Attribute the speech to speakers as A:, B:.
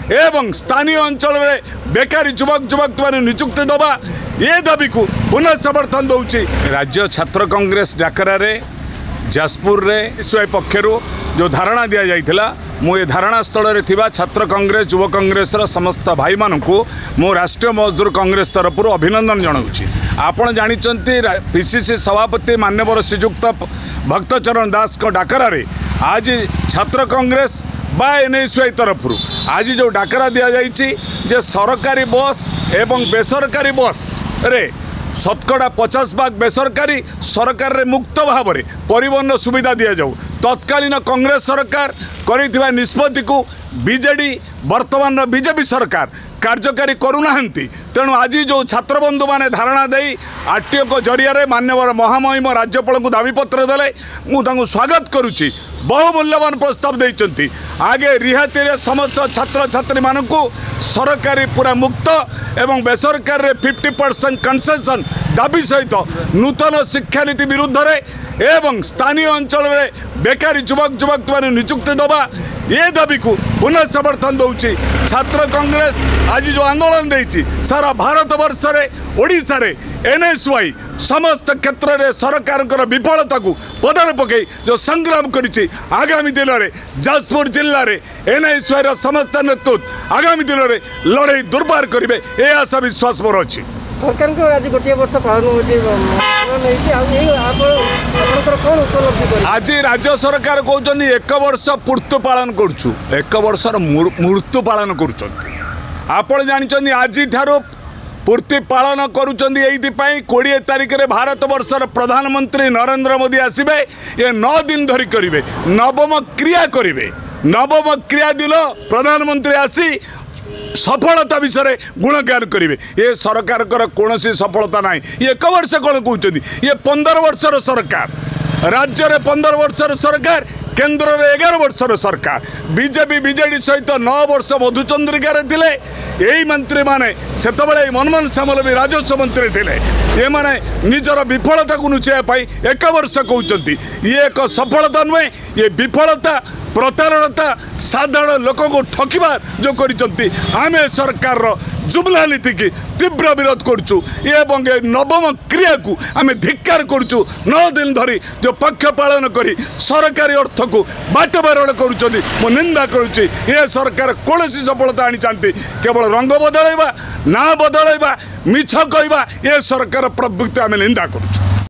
A: एवं स्थानीय अंचल में बेकारी युवक युवक मैंने नियुक्ति दबा ये दाबी को पुनः समर्थन दूसरी। राज्य छात्र कांग्रेस डाकरा जाजपुर पक्षर जो धारणा दि जाइथिला मु धारणा स्थल रे थिबा छात्र कांग्रेस युव कांग्रेस समस्त भाई मानू मु राष्ट्रीय मजदूर कांग्रेस तरफ अभिनंदन जनाऊँगी। आपण जानिचंती पीसीसी सभापति मान्यवर श्रीयुक्त भक्तचरण दास को डाकरा आज छात्र कांग्रेस बा एनएसयूआई तरफ आज जो डाकरा दि जाइए जे सरकारी बस एवं बेसरकारी बस रे शतकड़ा 50% बेसरकारी सरकार रे मुक्त भाव में परिवहन सुविधा दि जाऊ। तत्कालीन कांग्रेस सरकार कर निष्पत्ति को बीजेडी वर्तमान बीजेपी सरकार कार्यकारी करूना। तेणु आज जो छात्र बंधु मैंने धारणा दे आरटीओ को जरिया मान्यवर महामहिम राज्यपाल को दाबीपत्र देले मुझे स्वागत करुच्ची। बहुमूल्यवान प्रस्ताव देते आगे रिहाती समस्त छात्र छात्री मानक सरकारी पूरा मुक्त एवं बेसरकार 50% कन्सेसन दाबी सहित नूतन शिक्षा नीति विरुद्ध एवं स्थानीय अंचल में बेकारी युवक युवक मैंने नियुक्ति दबा ये दाबी को पुनः समर्थन दूसरी। छात्र कांग्रेस आज जो आंदोलन देती सारा भारत वर्ष में ओडिशा रे एनएसयूआई समस्त क्षेत्र में सरकार विफलता को पदार पकई जो संग्राम करिछि आगामी दिन में जाजपुर जिले में एनएसयूआई समस्त नेतृत्व आगामी दिन में लड़ाई दुर्बार करेंगे ये आशा विश्वास मोर अच्छी।
B: सरकार को आज गोटे वर्ष पालन
A: आज राज्य सरकार कहते एक वर्ष पूर्ति पालन करुँ एक वर्षर मृत्यु पालन कर जानी आज ठारू पूर्ति पालन करुँच। 20 तारिख में भारत वर्षर प्रधानमंत्री नरेंद्र मोदी आसबे ये 9 दिन धरी करेंगे नवम क्रिया करेंगे। नवम क्रिया दिन प्रधानमंत्री आसी सफलता विषय गुणगान करेंगे। ये सरकार कौन सफलता ना ये 1 वर्ष कौन कहते ये 15 वर्षर सरकार राज्य में 15 वर्षर सरकार केन्द्र में 11 वर्षर सरकार बीजेपी बीजेडी सहित 9 वर्ष मधुचंद्रिकार थे यही मंत्री माने सेतबेले मनमोहन सामल भी राजस्व मंत्री थे ये माने निजर विफलता को नुचाई 1 वर्ष कहते ये एक सफलता नुहे ये विफलता प्रतारणता साधारण लोक को ठकिबा जो करिसंती आमे सरकार जुमला नीति की तीव्र विरोध करुचु एवं नवम क्रिया को आमे धिक्कार करुचु। 9 दिन धरी जो पक्ष पालन करी सरकारी अर्थ को बाटबारण करुचंती मो निंदा करुच्ची। ये सरकार कौन सफलता आनी चाहती केवल रंग बदलैबा ना बदलैबा मिछ कहवा ये सरकार प्रवृत्ति आमे निंदा करुचु।